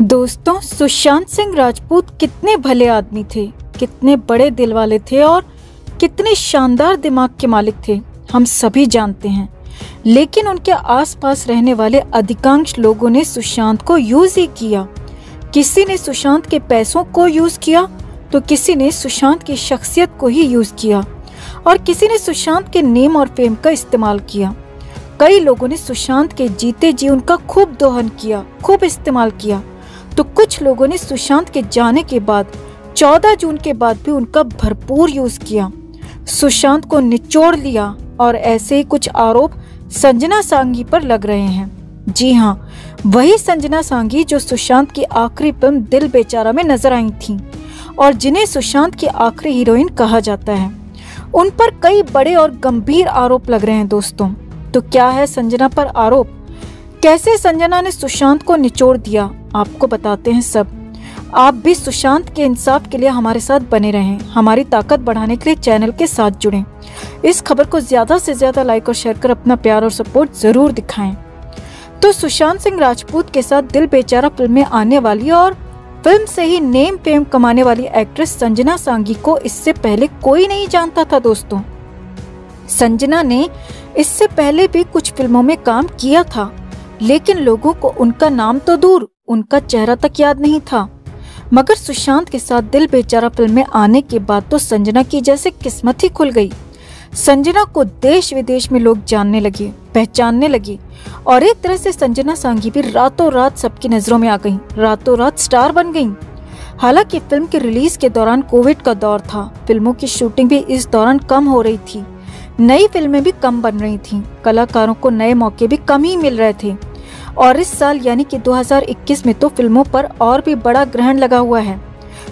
दोस्तों, सुशांत सिंह राजपूत कितने भले आदमी थे, कितने बड़े दिल वाले थे और कितने शानदार दिमाग के मालिक थे, हम सभी जानते हैं। लेकिन उनके आसपास रहने वाले अधिकांश लोगों ने सुशांत को यूज ही किया। किसी ने सुशांत के पैसों को यूज किया तो किसी ने सुशांत की शख्सियत को ही यूज किया और किसी ने सुशांत के नेम और फेम का इस्तेमाल किया। कई लोगों ने सुशांत के जीते जी उनका खूब दोहन किया, खूब इस्तेमाल किया, तो कुछ लोगों ने सुशांत के जाने के बाद 14 जून के बाद भी उनका भरपूर यूज किया, सुशांत को निचोड़ लिया। और ऐसे ही कुछ आरोप संजना सांघी पर लग रहे हैं। जी हाँ, वही संजना सांघी जो सुशांत की आखिरी फिल्म दिल बेचारा में नजर आई थी और जिन्हें सुशांत की आखिरी हीरोइन कहा जाता है। उन पर कई बड़े और गंभीर आरोप लग रहे हैं दोस्तों। तो क्या है संजना पर आरोप, कैसे संजना ने सुशांत को निचोड़ दिया, आपको बताते हैं सब। आप भी सुशांत के इंसाफ के लिए हमारे साथ बने रहें, हमारी ताकत बढ़ाने के लिए चैनल के साथ जुड़ें। इस खबर को ज्यादा से ज्यादा लाइक और शेयर कर अपना प्यार और सपोर्ट जरूर दिखाएं। तो सुशांत सिंह राजपूत के साथ दिल बेचारा फिल्म में आने वाली और फिल्म से ही नेम फेम कमाने वाली एक्ट्रेस संजना सांघी को इससे पहले कोई नहीं जानता था दोस्तों। संजना ने इससे पहले भी कुछ फिल्मों में काम किया था, लेकिन लोगों को उनका नाम तो दूर, उनका चेहरा तक याद नहीं था। मगर सुशांत के साथ दिल बेचारा फिल्म में आने के बाद तो संजना की जैसे किस्मत ही खुल गई। संजना को देश विदेश में लोग जानने लगे, पहचानने लगे और एक तरह से संजना सांघी भी रातों रात सबकी नजरों में आ गईं, रातों रात स्टार बन गईं। हालांकि फिल्म के रिलीज के दौरान कोविड का दौर था, फिल्मों की शूटिंग भी इस दौरान कम हो रही थी, नई फिल्में भी कम बन रही थीं, कलाकारों को नए मौके भी कम ही मिल रहे थे। और इस साल यानी कि 2021 में तो फिल्मों पर और भी बड़ा ग्रहण लगा हुआ है।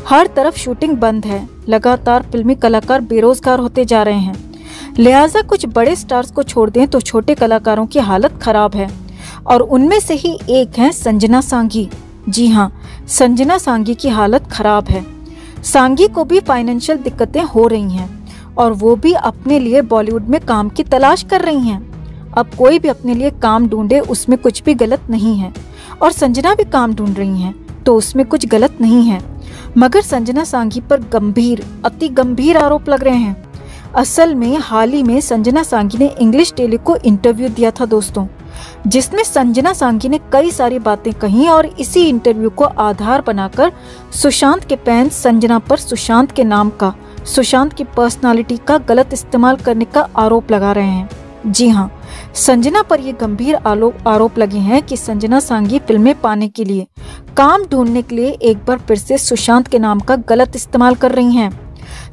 हर तरफ शूटिंग बंद है, लगातार फिल्मी कलाकार बेरोजगार होते जा रहे हैं। लिहाजा कुछ बड़े स्टार्स को छोड़ दें तो छोटे कलाकारों की हालत खराब है और उनमें से ही एक है संजना सांघी। जी हाँ, संजना सांघी की हालत खराब है। सांघी को भी फाइनेंशियल दिक्कतें हो रही हैं और वो भी अपने लिए बॉलीवुड में काम की तलाश कर रही हैं। अब कोई भी अपने लिए काम ढूंढे उसमें कुछ भी गलत नहीं है और संजना भी काम ढूंढ रही हैं तो उसमें कुछ गलत नहीं है। मगर संजना सांघी पर गंभीर, अति गंभीर आरोप लग रहे हैं। असल में हाल ही में संजना सांघी ने इंग्लिश डेली को इंटरव्यू दिया था दोस्तों, जिसमें संजना सांघी ने कई सारी बातें कही और इसी इंटरव्यू को आधार बनाकर सुशांत के फैंस संजना पर सुशांत के नाम का, सुशांत की पर्सनालिटी का गलत इस्तेमाल करने का आरोप लगा रहे हैं। जी हाँ, संजना पर ये गंभीर आरोप लगे हैं कि संजना सांघी फिल्में पाने के लिए, काम ढूंढने के लिए एक बार फिर से सुशांत के नाम का गलत इस्तेमाल कर रही हैं।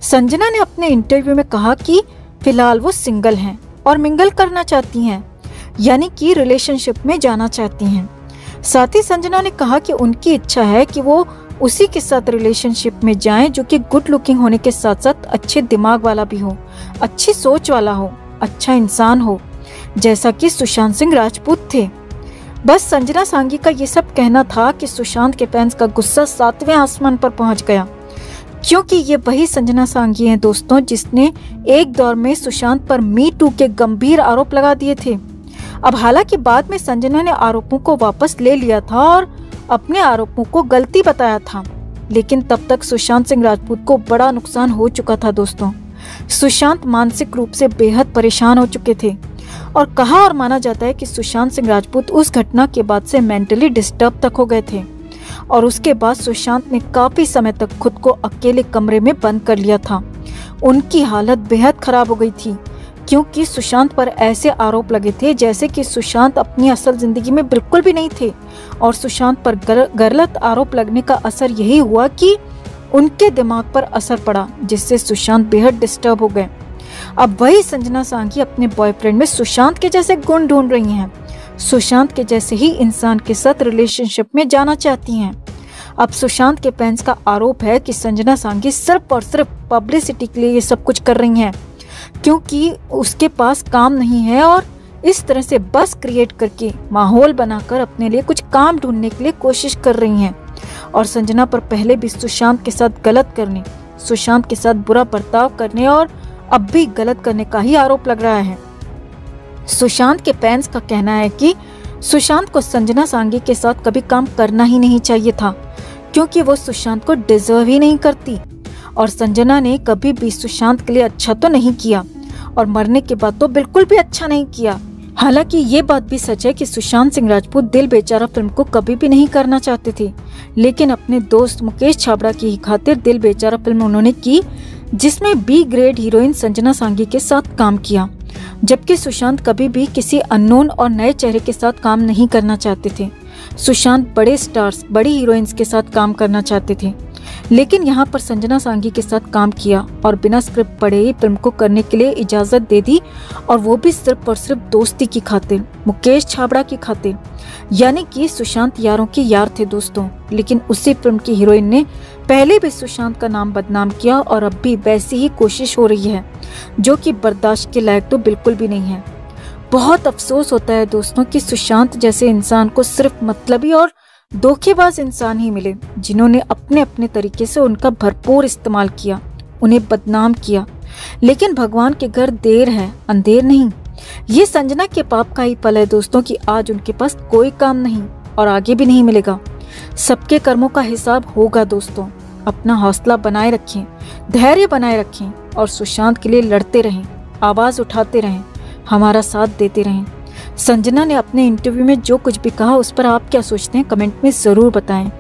संजना ने अपने इंटरव्यू में कहा कि फिलहाल वो सिंगल हैं और मिंगल करना चाहती हैं, यानी कि रिलेशनशिप में जाना चाहती हैं। साथ ही संजना ने कहा कि उनकी इच्छा है कि वो उसी के साथ रिलेशनशिप में जाएं जो कि गुड लुकिंग होने के साथ साथ अच्छे दिमाग वाला भी हो, अच्छी सोच वाला हो, अच्छा इंसान हो, जैसा कि सुशांत सिंह राजपूत थे। बस संजना सांघी का ये सब कहना था कि सुशांत के फैंस का गुस्सा 7वें आसमान पर पहुंच गया, क्योंकि ये वही संजना सांघी हैं दोस्तों जिसने एक दौर में सुशांत पर मी टू के गंभीर आरोप लगा दिए थे। अब हालांकि बाद में संजना ने आरोपों को वापस ले लिया था और अपने आरोपों को गलती बताया था, लेकिन तब तक सुशांत सिंह राजपूत को बड़ा नुकसान हो चुका था दोस्तों। सुशांत मानसिक रूप से बेहद परेशान हो चुके थे और कहा और माना जाता है कि सुशांत सिंह राजपूत उस घटना के बाद से मेंटली डिस्टर्ब तक हो गए थे और उसके बाद सुशांत ने काफी समय तक खुद को अकेले कमरे में बंद कर लिया था। उनकी हालत बेहद खराब हो गई थी क्योंकि सुशांत पर ऐसे आरोप लगे थे जैसे कि सुशांत अपनी असल जिंदगी में बिल्कुल भी नहीं थे और सुशांत पर गलत आरोप लगने का असर यही हुआ कि उनके दिमाग पर असर पड़ा, जिससे सुशांत बेहद डिस्टर्ब हो गए। अब वही संजना सांघी अपने बॉयफ्रेंड में सुशांत के जैसे गुण ढूंढ रही हैं, सुशांत के जैसे ही इंसान के साथ रिलेशनशिप में जाना चाहती हैं। अब सुशांत के फैंस का आरोप है कि संजना सांघी सिर्फ और सिर्फ पब्लिसिटी के लिए ये सब कुछ कर रही हैं, क्योंकि उसके पास काम नहीं है और इस तरह से बस क्रिएट करके, माहौल बनाकर अपने लिए कुछ काम ढूंढने के लिए कोशिश कर रही हैं। और संजना पर पहले भी सुशांत के साथ गलत करने, सुशांत के साथ बुरा बर्ताव करने और अब भी गलत करने का ही आरोप लग रहा है। सुशांत के फैंस का कहना है कि सुशांत को संजना सांगी के साथ कभी काम करना ही नहीं चाहिए था, क्योंकि वो सुशांत को डिजर्व ही नहीं करती। और संजना ने कभी भी सुशांत के लिए अच्छा तो नहीं किया, और मरने के बाद तो बिल्कुल भी अच्छा नहीं किया। हालांकि ये बात भी सच है कि सुशांत सिंह राजपूत दिल बेचारा फिल्म को कभी भी नहीं करना चाहते थे, लेकिन अपने दोस्त मुकेश छाबड़ा की ही खातिर दिल बेचारा फिल्म उन्होंने की, जिसमें बी ग्रेड हीरोइन संजना सांगी के साथ काम किया। जबकि सुशांत कभी भी किसी अननोन और नए चेहरे के साथ काम नहीं करना चाहते थे। सुशांत बड़े स्टार्स, बड़ी हीरोइंस के साथ काम करना चाहते थे, लेकिन यहाँ पर संजना सांगी के साथ काम किया और बिना स्क्रिप्ट पढ़े ही फिल्म को करने के लिए इजाजत दे दी, और वो भी सिर्फ और सिर्फ दोस्ती की खातिर, मुकेश छाबड़ा की खातिर। यानी कि सुशांत यारों के यार थे दोस्तों, लेकिन उसी फिल्म की हीरोइन ने पहले भी सुशांत का नाम बदनाम किया और अब भी वैसी ही कोशिश हो रही है, जो कि बर्दाश्त के लायक तो बिल्कुल भी नहीं है। बहुत अफसोस होता है दोस्तों कि सुशांत जैसे इंसान को सिर्फ मतलबी और धोखेबाज इंसान ही मिले, जिन्होंने अपने अपने तरीके से उनका भरपूर इस्तेमाल किया, उन्हें बदनाम किया। लेकिन भगवान के घर देर है अंधेर नहीं। ये संजना के पाप का ही फल है दोस्तों कि आज उनके पास कोई काम नहीं और आगे भी नहीं मिलेगा। सबके कर्मों का हिसाब होगा दोस्तों। अपना हौसला बनाए रखें, धैर्य बनाए रखें और सुशांत के लिए लड़ते रहें, आवाज उठाते रहें, हमारा साथ देते रहें। संजना ने अपने इंटरव्यू में जो कुछ भी कहा उस पर आप क्या सोचते हैं कमेंट में जरूर बताएं।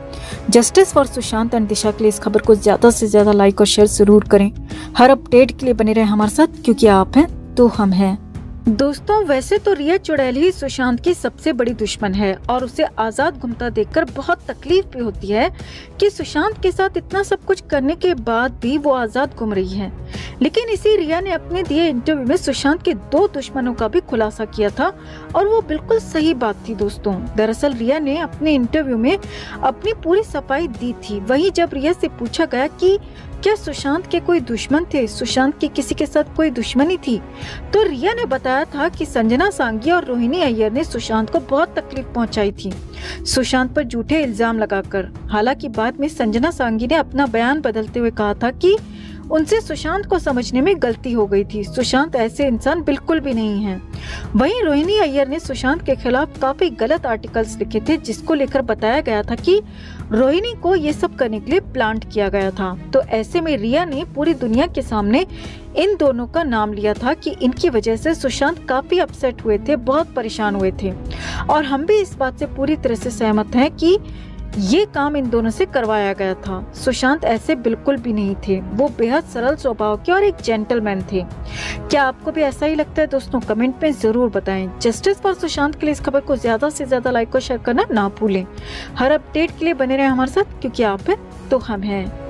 जस्टिस फॉर सुशांत एंड दिशा के लिए इस खबर को ज्यादा से ज्यादा लाइक और शेयर जरूर करें। हर अपडेट के लिए बने रहें हमारे साथ, क्योंकि आप हैं तो हम हैं। दोस्तों, वैसे तो रिया चुड़ैल ही सुशांत की सबसे बड़ी दुश्मन है और उसे आजाद घूमता देखकर बहुत तकलीफ भी होती है कि सुशांत के साथ इतना सब कुछ करने के बाद भी वो आजाद घूम रही है। लेकिन इसी रिया ने अपने दिए इंटरव्यू में सुशांत के 2 दुश्मनों का भी खुलासा किया था, और वो बिल्कुल सही बात थी दोस्तों। दरअसल रिया ने अपने इंटरव्यू में अपनी पूरी सफाई दी थी। वहीं जब रिया से पूछा गया कि क्या सुशांत के कोई दुश्मन थे, सुशांत की किसी के साथ कोई दुश्मनी थी, तो रिया ने बताया था कि संजना सांगी और रोहिणी अय्यर ने सुशांत को बहुत तकलीफ पहुंचाई थी, सुशांत पर झूठे इल्जाम लगाकर। हालांकि बाद में संजना सांगी ने अपना बयान बदलते हुए कहा था कि उनसे सुशांत को समझने में गलती हो गई थी, सुशांत ऐसे इंसान बिल्कुल भी नहीं है। वहीं रोहिणी अय्यर ने सुशांत के खिलाफ काफी गलत आर्टिकल्स लिखे थे, जिसको लेकर बताया गया था कि रोहिणी को ये सब करने के लिए प्लांट किया गया था। तो ऐसे में रिया ने पूरी दुनिया के सामने इन दोनों का नाम लिया था कि इनकी वजह से सुशांत काफी अपसेट हुए थे, बहुत परेशान हुए थे। और हम भी इस बात से पूरी तरह से सहमत हैं कि ये काम इन दोनों से करवाया गया था। सुशांत ऐसे बिल्कुल भी नहीं थे, वो बेहद सरल स्वभाव के और एक जेंटलमैन थे। क्या आपको भी ऐसा ही लगता है दोस्तों? कमेंट में जरूर बताएं। जस्टिस फॉर सुशांत के लिए इस खबर को ज्यादा से ज्यादा लाइक और शेयर करना ना भूलें। हर अपडेट के लिए बने रहें हमारे साथ, क्योंकि आप हैं तो हम हैं।